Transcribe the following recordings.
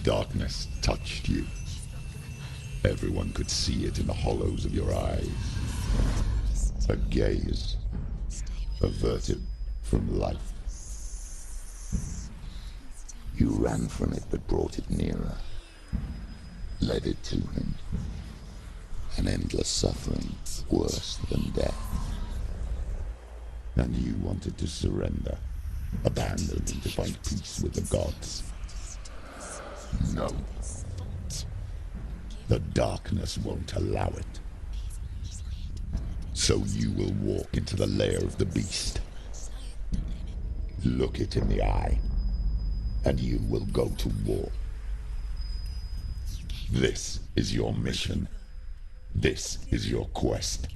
Darkness touched you. Everyone could see it in the hollows of your eyes. A gaze averted from life. You ran from it but brought it nearer. Led it to him. An endless suffering, worse than death. And you wanted to surrender, abandon and to find peace with the gods. No. The darkness won't allow it. So you will walk into the lair of the beast. Look it in the eye, and you will go to war. This is your mission. This is your quest.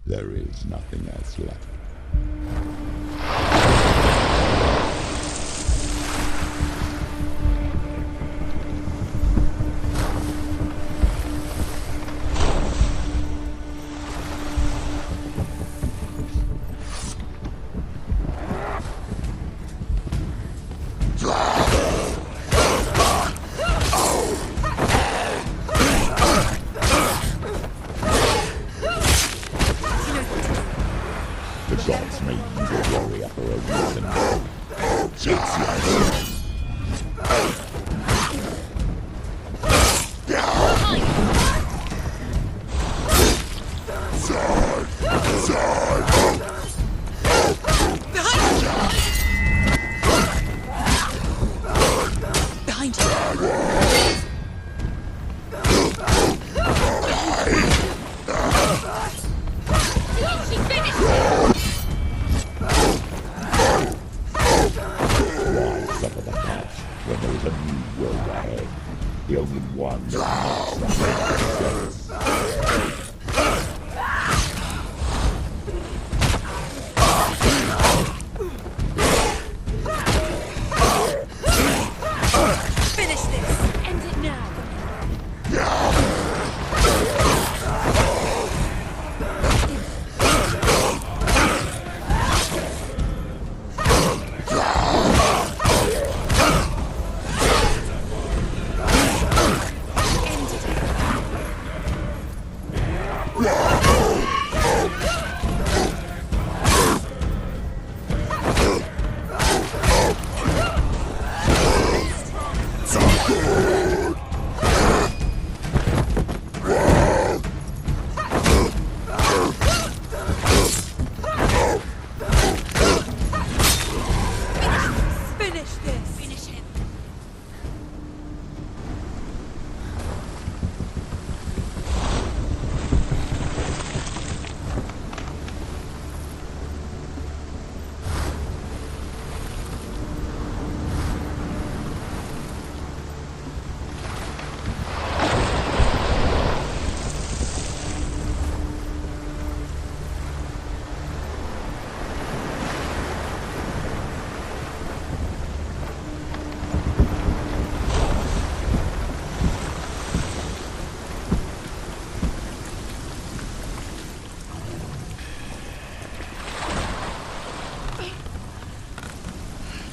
There is nothing else left.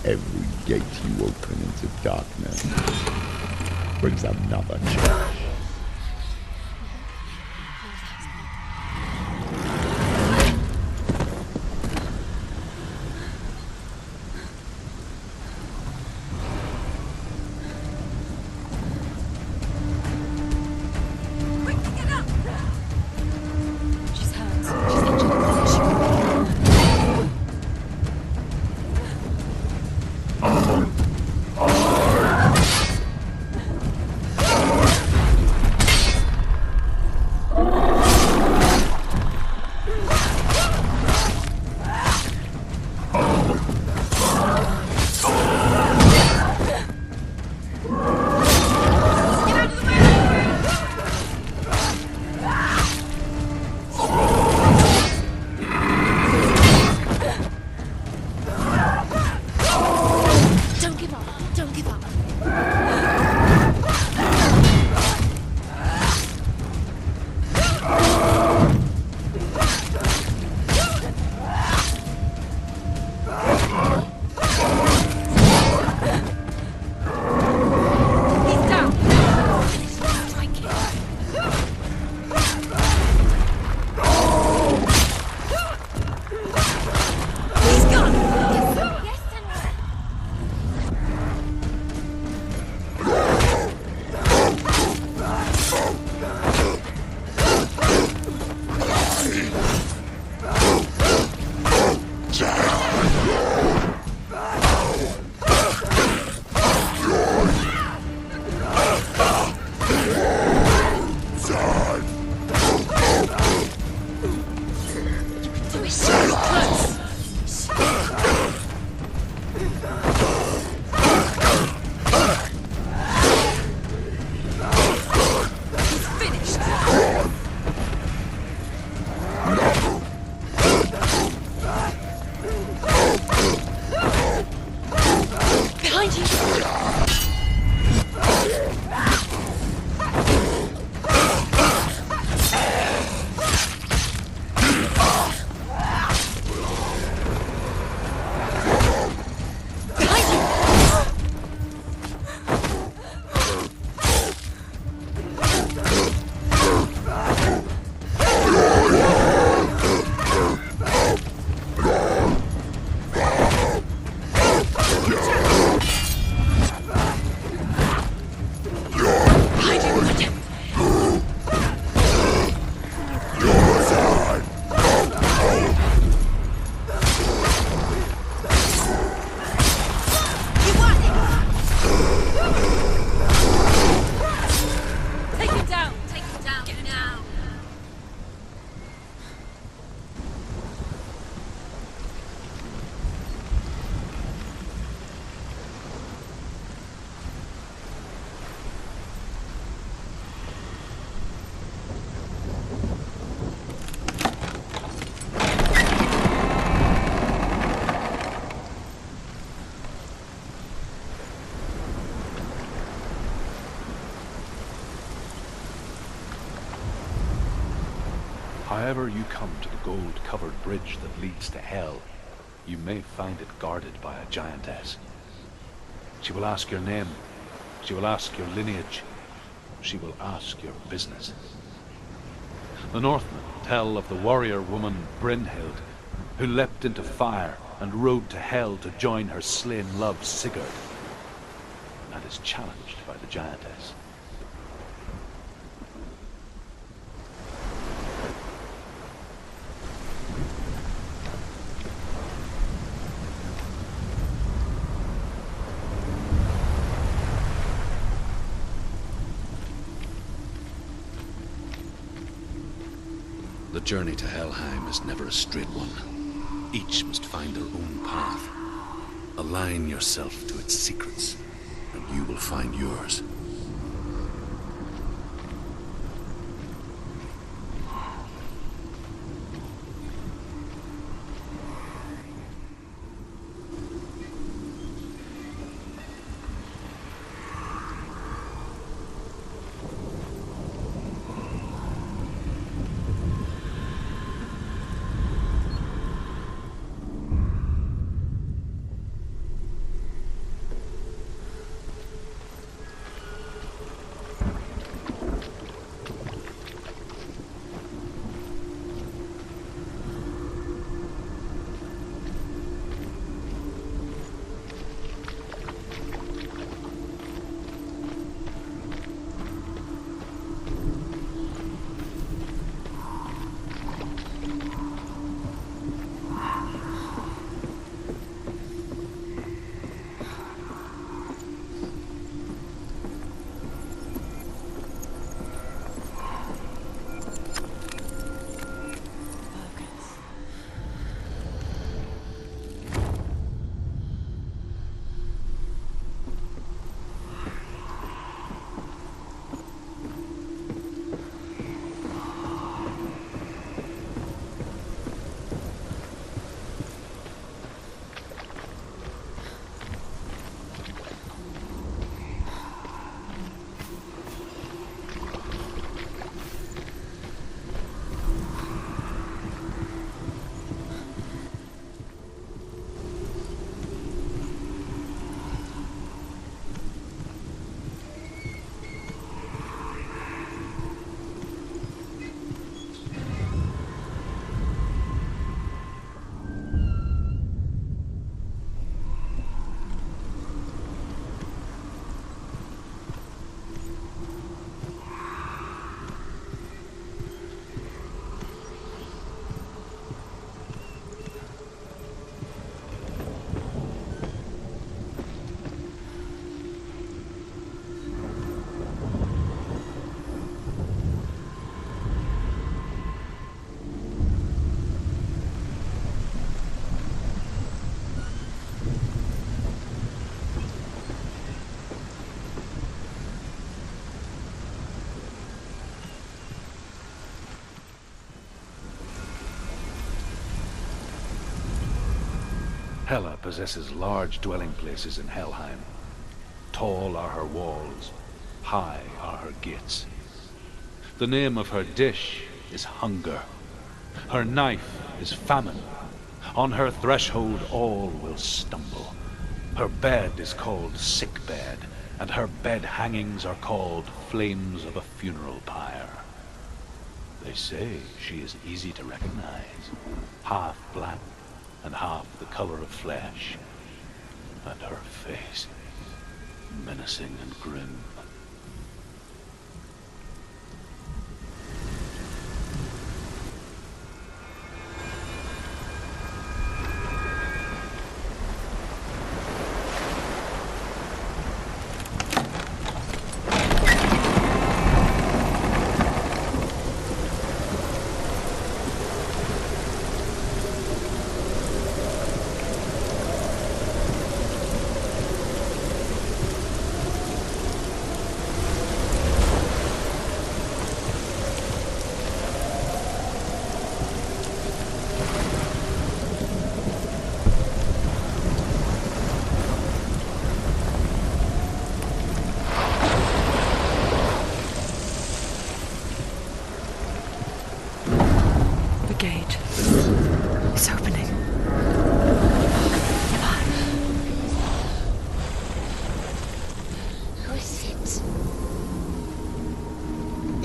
Every gate you open into darkness brings another change. However you come to the gold-covered bridge that leads to Hell, you may find it guarded by a giantess. She will ask your name. She will ask your lineage. She will ask your business. The Northmen tell of the warrior woman Brynhild, who leapt into fire and rode to Hell to join her slain love Sigurd, and is challenged by the giantess. The journey to Helheim is never a straight one. Each must find their own path. Align yourself to its secrets, and you will find yours. Hela possesses large dwelling places in Helheim. Tall are her walls, high are her gates. The name of her dish is hunger. Her knife is famine. On her threshold all will stumble. Her bed is called sick bed, and her bed hangings are called flames of a funeral pyre. They say she is easy to recognize, half black and half the color of flesh, and her face menacing and grim.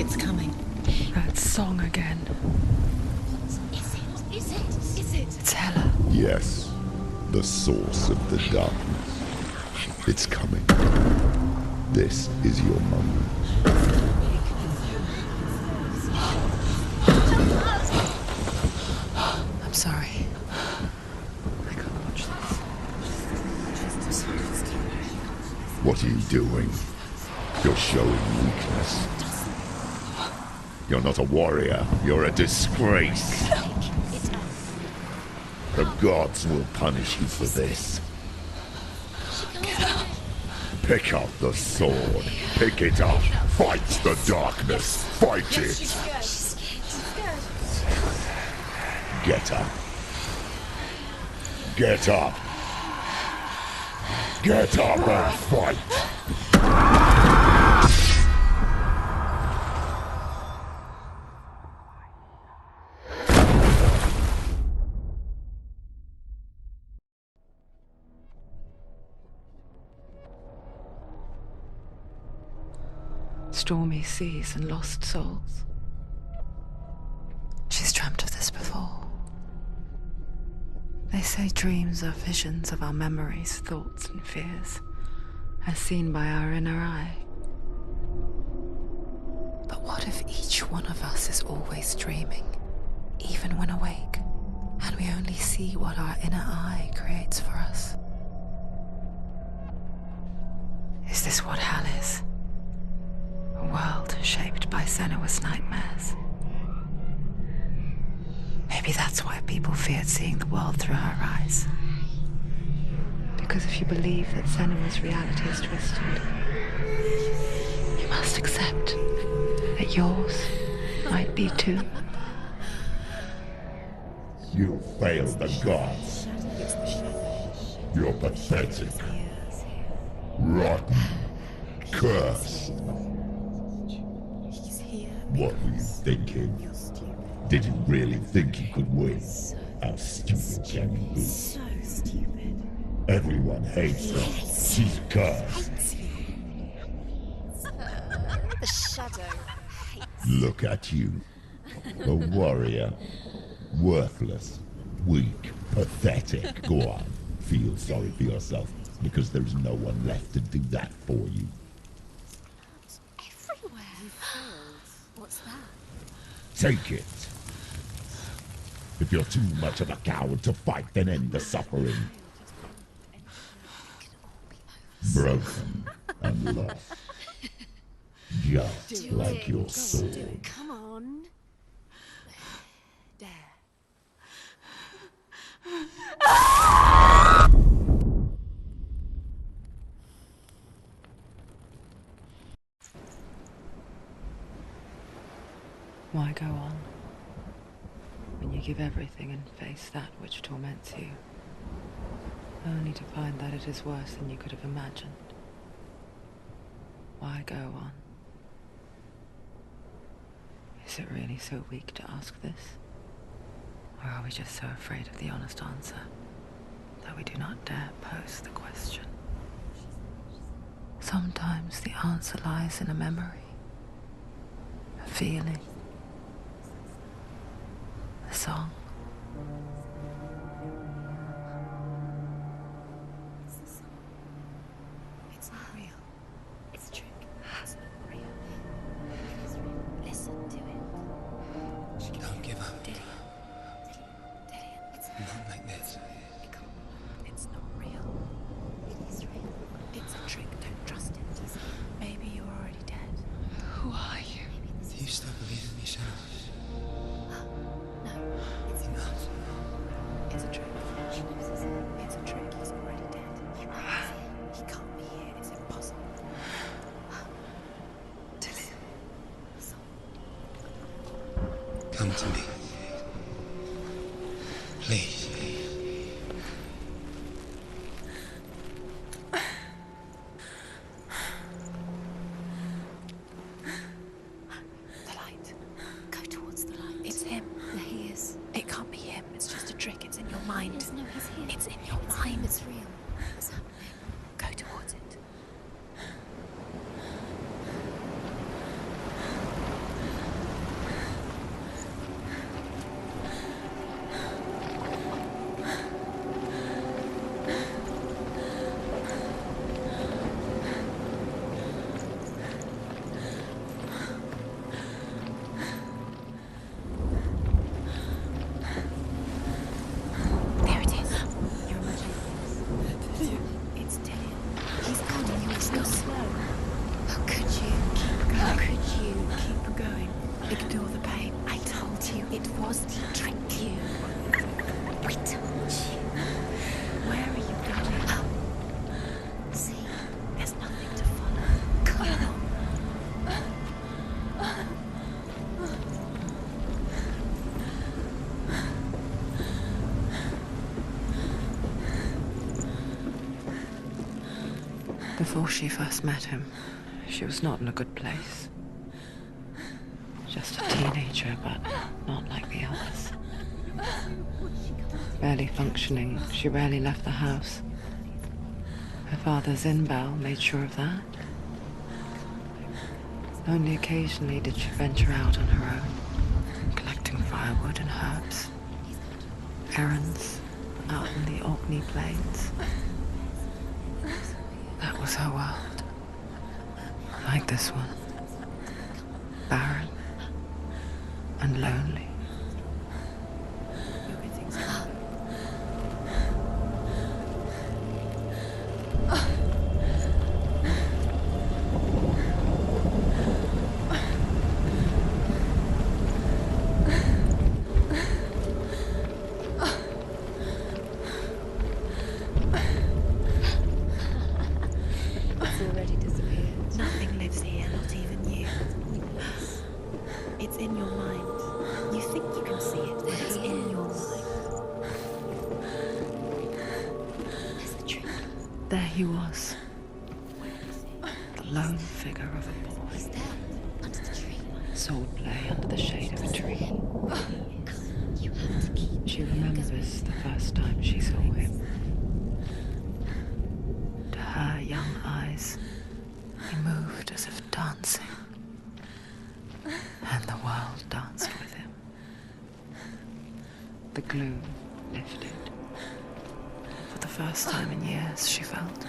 It's coming. That song again. Is it? It's Hela. Yes, the source of the darkness. It's coming. This is your moment. I'm sorry. I can't watch this. What are you doing? You're showing weakness. You're not a warrior. You're a disgrace. The gods will punish you for this. Pick up the sword. Pick it up. Fight the darkness. Fight it. Get up. Get up. Get up and fight. Stormy seas and lost souls. She's dreamt of this before. They say dreams are visions of our memories, thoughts and fears, as seen by our inner eye. But what if each one of us is always dreaming, even when awake, and we only see what our inner eye creates for us? Is this what hell is? A world shaped by Senua's nightmares. Maybe that's why people feared seeing the world through her eyes. Because if you believe that Senua's reality is twisted, you must accept that yours might be too. You failed the gods. You're pathetic. Rotten. Cursed. What were you thinking? Did you really think you could win? How stupid can you be? So stupid. Everyone hates her. She's cursed. The shadow hates. Look at you. A warrior. Worthless. Weak. Pathetic. Go on. Feel sorry for yourself, because there's no one left to do that for you. Everywhere. You failed. What's that? Take it. If you're too much of a coward to fight, then end the suffering. Broken and lost. Just like your sword. Come on. Dare. Why go on when you give everything and face that which torments you, only to find that it is worse than you could have imagined? Why go on? Is it really so weak to ask this? Or are we just so afraid of the honest answer that we do not dare pose the question? Sometimes the answer lies in a memory, a feeling, a song. It's not real. It's a trick. It's not real. It is real. Listen to it. Don't give up. Dillion. It's Not like this. It can't. It's not real. It is real. It's a trick. Don't trust it. Maybe you're already dead. Who are you? Do you still believe in me, Shadow? No, it's You're not. It's a trick. It's a trick. He's already dead. He can't be here. It's impossible. Dillion. Come to me. Please. The light. Go towards the light. It's him. There he is. It can't be him. It's just a trick. It's in your mind. No, he's here. It's in your mind. It's real. What's happening? Go towards it. Before she first met him, she was not in a good place. Just a teenager, but not like the others. Barely functioning, she rarely left the house. Her father's in-bell made sure of that. Only occasionally did she venture out on her own, collecting firewood and herbs. Errands out in the Orkney plains. That was her world. Like this one. Barren and lonely. There he was, the lone figure of a boy. Sword play under the shade of a tree. She remembers the first time she saw him. To her young eyes, he moved as if dancing, and the world danced with him. The gloom lifted. For the first time in years, she felt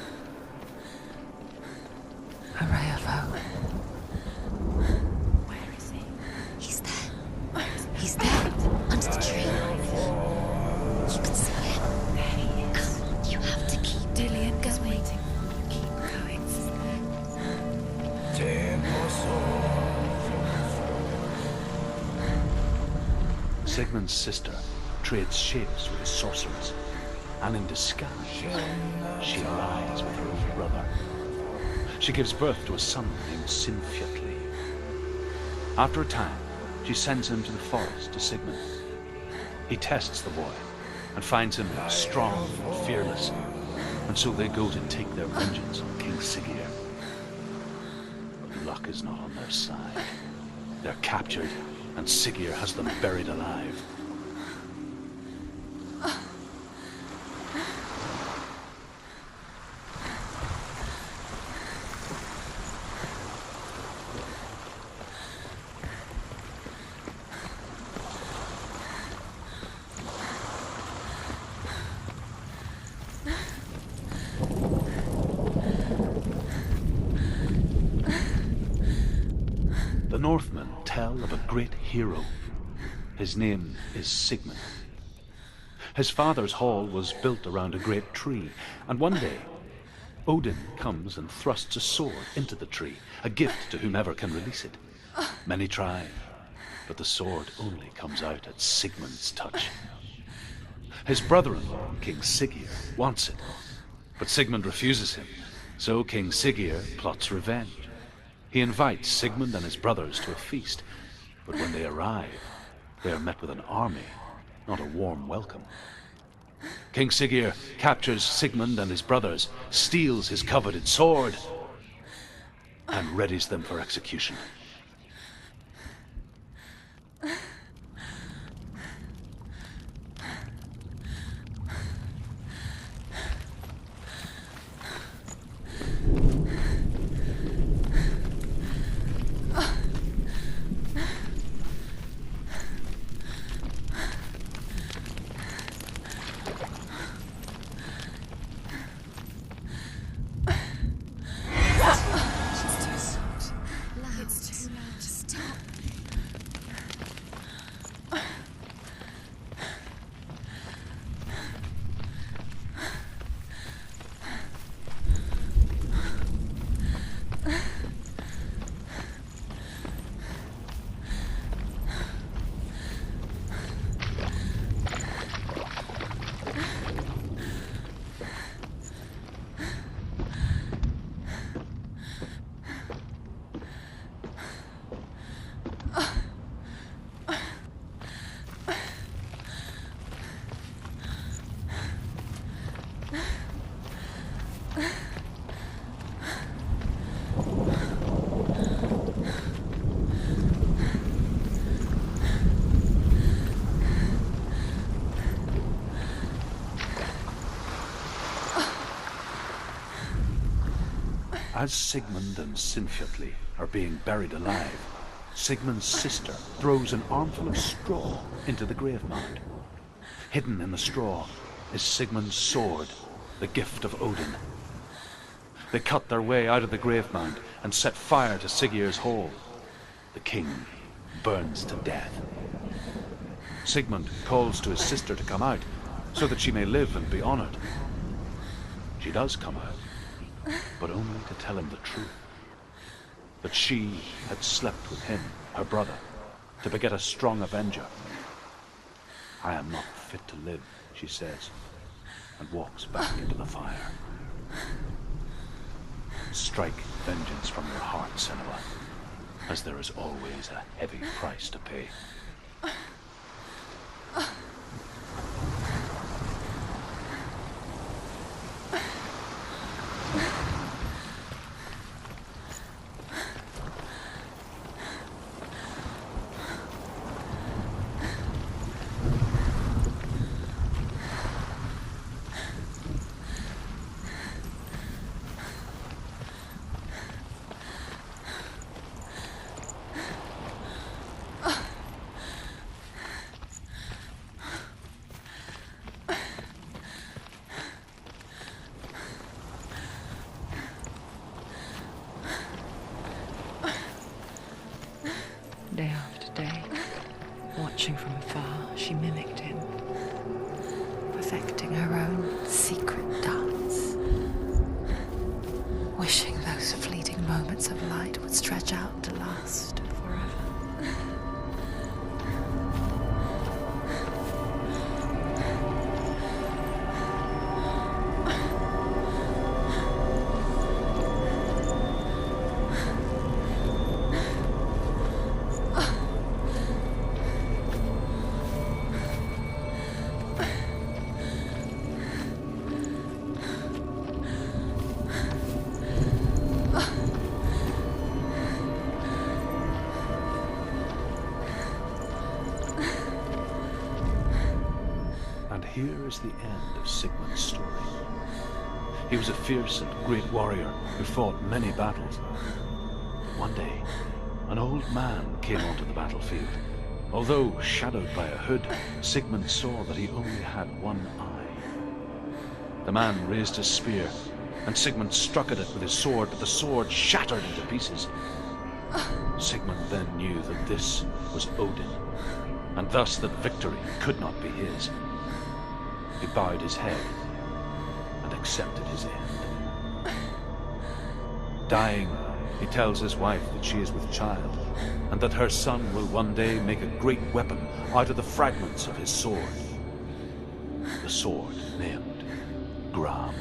a ray of hope. Where is he? He's there. He's there, under the tree. You can see him. There he is. Come on, you have to keep Dillion going. Keep going. Sigmund's sister trades shapes with his sorcerers, and in disguise, she lies with her own brother. She gives birth to a son named Sinfjotli. After a time, she sends him to the forest to Sigmund. He tests the boy and finds him strong and fearless, and so they go to take their vengeance on King Siggeir. But luck is not on their side. They're captured, and Siggeir has them buried alive. The Northmen tell of a great hero. His name is Sigmund. His father's hall was built around a great tree, and one day, Odin comes and thrusts a sword into the tree, a gift to whomever can release it. Many try, but the sword only comes out at Sigmund's touch. His brother-in-law, King Siggeir, wants it, but Sigmund refuses him, so King Siggeir plots revenge. He invites Sigmund and his brothers to a feast, but when they arrive, they are met with an army, not a warm welcome. King Siggeir captures Sigmund and his brothers, steals his coveted sword, and readies them for execution. As Sigmund and Sinfjotli are being buried alive, Sigmund's sister throws an armful of straw into the grave mound. Hidden in the straw is Sigmund's sword, the gift of Odin. They cut their way out of the grave mound and set fire to Siggeir's hall. The king burns to death. Sigmund calls to his sister to come out so that she may live and be honored. She does come out, but only to tell him the truth. That she had slept with him, her brother, to beget a strong avenger. I am not fit to live, she says, and walks back into the fire. Strike vengeance from your heart, Senua, as there is always a heavy price to pay. Day after day, watching from afar, she mimicked him, perfecting her own secret dance, wishing those fleeting moments of light would stretch out to last forever. Here is the end of Sigmund's story. He was a fierce and great warrior who fought many battles. One day, an old man came onto the battlefield. Although shadowed by a hood, Sigmund saw that he only had one eye. The man raised his spear, and Sigmund struck at it with his sword, but the sword shattered into pieces. Sigmund then knew that this was Odin, and thus that victory could not be his. He bowed his head and accepted his end. Dying, he tells his wife that she is with child, and that her son will one day make a great weapon out of the fragments of his sword. The sword named Gramr.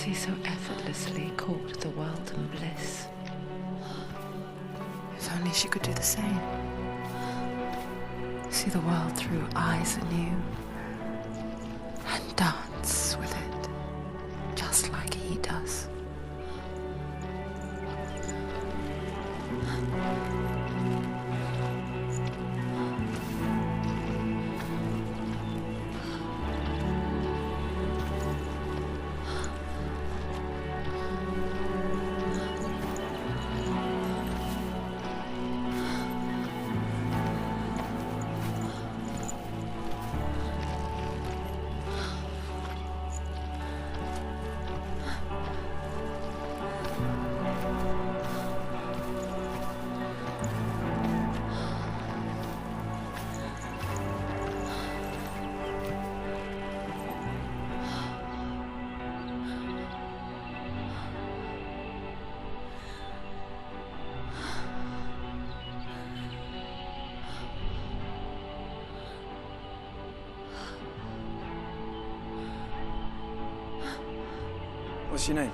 He so effortlessly caught the world in bliss. If only she could do the same. See the world through eyes anew and dance with it, just like he does. What's your name?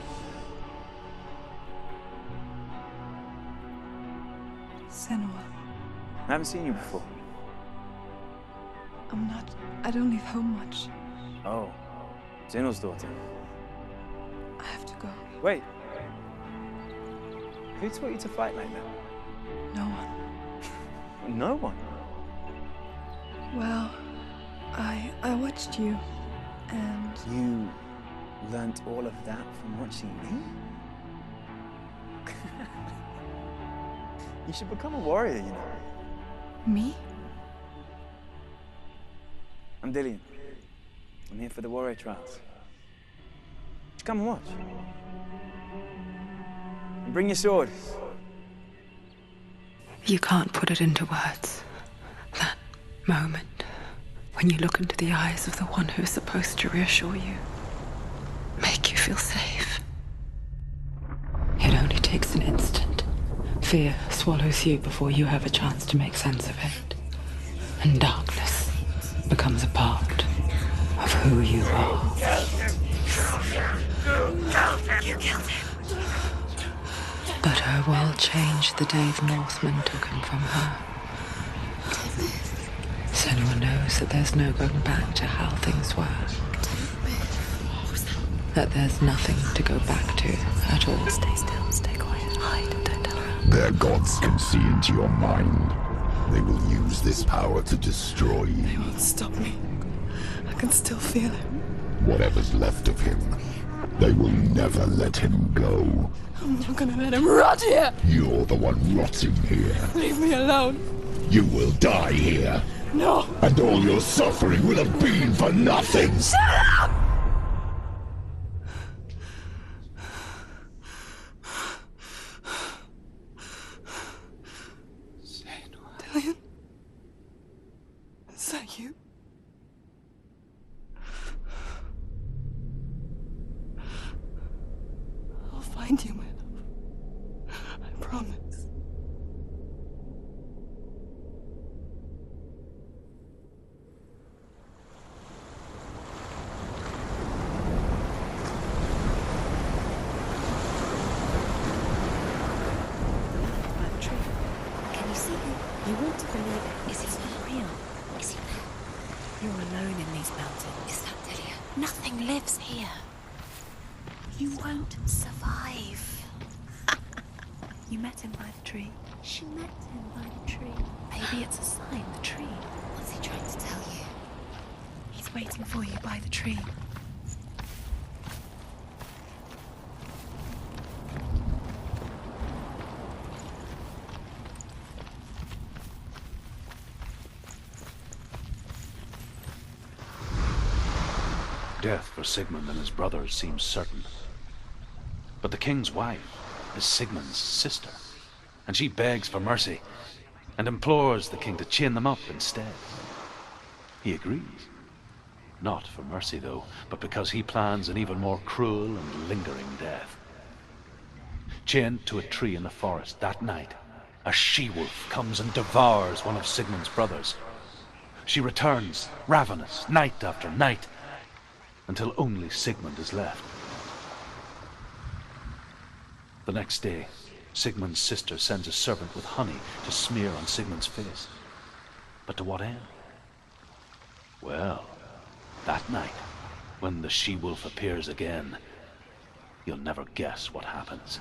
Senua. I haven't seen you before. I don't leave home much. Oh, Zenua's daughter. I have to go. Wait. Who taught you to fight like that? No one. No one? Well, I watched you, and... You learnt all of that from watching me? You should become a warrior, you know. Me? I'm Dillion. I'm here for the warrior trials. Just come and watch. And bring your sword. You can't put it into words. That moment, when you look into the eyes of the one who's supposed to reassure you, make you feel safe. It only takes an instant. Fear swallows you before you have a chance to make sense of it. And darkness becomes a part of who you are. You killed him. But her world changed the day the Norsemen took him from her. Senua knows that there's no going back to how things were. That there's nothing to go back to at all. Stay still, stay quiet, hide, don't tell her. Their gods can see into your mind. They will use this power to destroy you. They won't stop me. I can still feel it. Whatever's left of him, they will never let him go. I'm not gonna let him rot here! You're the one rotting here. Leave me alone! You will die here. No! And all your suffering will have been for nothing. Shut up! Dillion? Is that you? I'll find you, my love. I promise. Can you see him? You want to believe it. Is he not real? Is he there? You're alone in these mountains. Is that Dillion? Nothing lives here. You won't survive. You met him by the tree. She met him by the tree. Maybe it's a sign, the tree. What's he trying to tell you? He's waiting for you by the tree. Death for Sigmund and his brothers seems certain. But the king's wife is Sigmund's sister, and she begs for mercy and implores the king to chain them up instead. He agrees. Not for mercy, though, but because he plans an even more cruel and lingering death. Chained to a tree in the forest that night, a she-wolf comes and devours one of Sigmund's brothers. She returns, ravenous, night after night, until only Sigmund is left. The next day, Sigmund's sister sends a servant with honey to smear on Sigmund's face. But to what end? Well, that night, when the she-wolf appears again, you'll never guess what happens.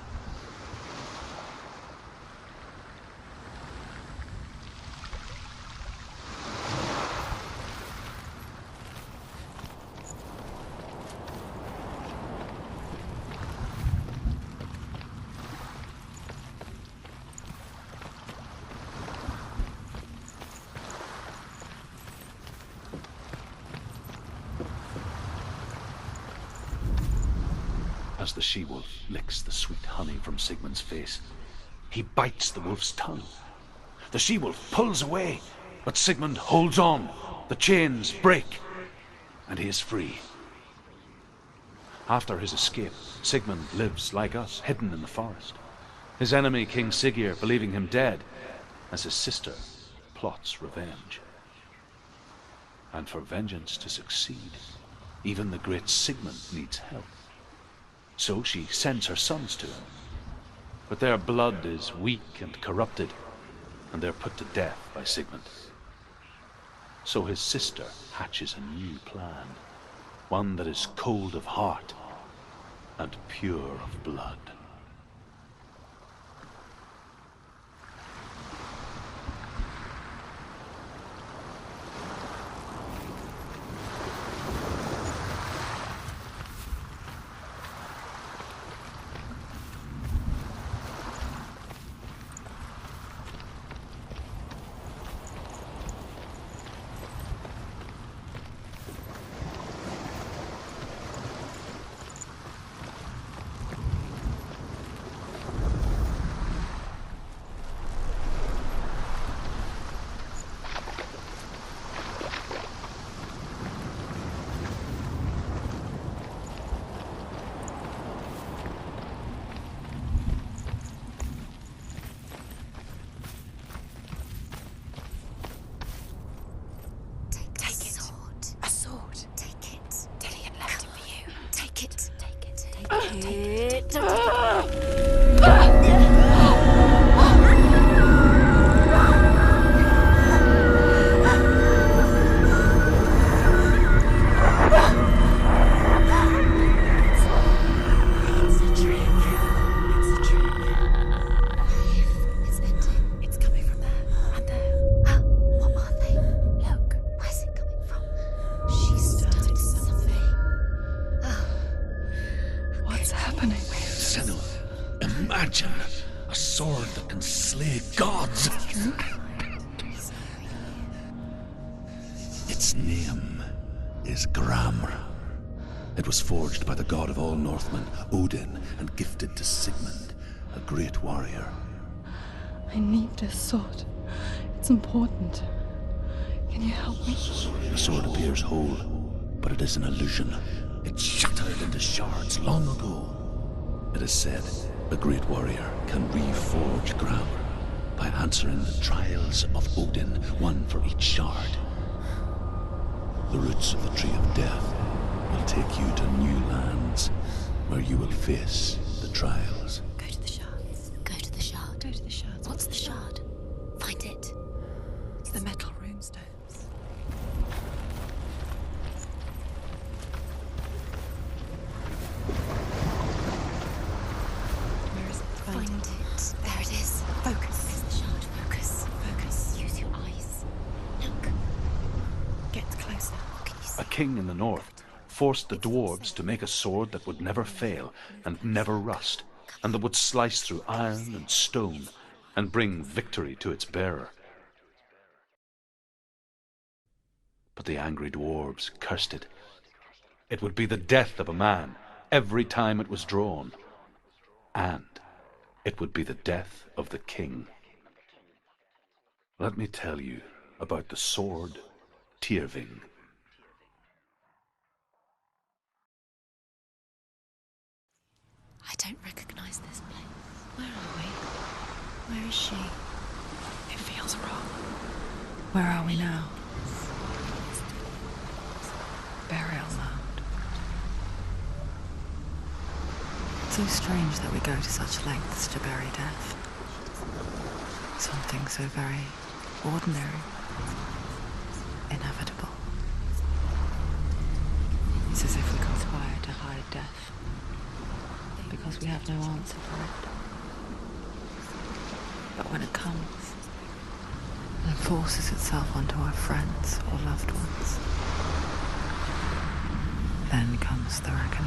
As the she-wolf licks the sweet honey from Sigmund's face, he bites the wolf's tongue. The she-wolf pulls away, but Sigmund holds on. The chains break, and he is free. After his escape, Sigmund lives like us, hidden in the forest. His enemy, King Siggeir, believing him dead, as his sister plots revenge. And for vengeance to succeed, even the great Sigmund needs help. So she sends her sons to him. But their blood is weak and corrupted, and they're put to death by Sigmund. So his sister hatches a new plan, one that is cold of heart and pure of blood. Its name is Gramr. It was forged by the god of all Northmen, Odin, and gifted to Sigmund, a great warrior. I need this sword. It's important. Can you help me? The sword appears whole, but it is an illusion. It shattered into shards long ago. It is said a great warrior can reforge Gramr by answering the trials of Odin, one for each shard. The roots of the Tree of Death will take you to new lands where you will face the trials. Go to the shards. Go to the shard. Go to the shards. What's the shard? Find it. It's the metal runestones. Where is it? Find it. There it is. Focus. Where's the shard? Focus. Focus. Use your eyes. Look. Get closer. What can you see? A king in the north forced the dwarves to make a sword that would never fail and never rust, and that would slice through iron and stone and bring victory to its bearer. But the angry dwarves cursed it. It would be the death of a man every time it was drawn, and it would be the death of the king. Let me tell you about the sword Tyrving. I don't recognize this place. Where are we? Where is she? It feels wrong. Where are we now? Burial mound. So strange that we go to such lengths to bury death. Something so very ordinary, inevitable. It's as if we conspire to hide death, because we have no answer for it. But when it comes, and forces itself onto our friends or loved ones, then comes the reckoning.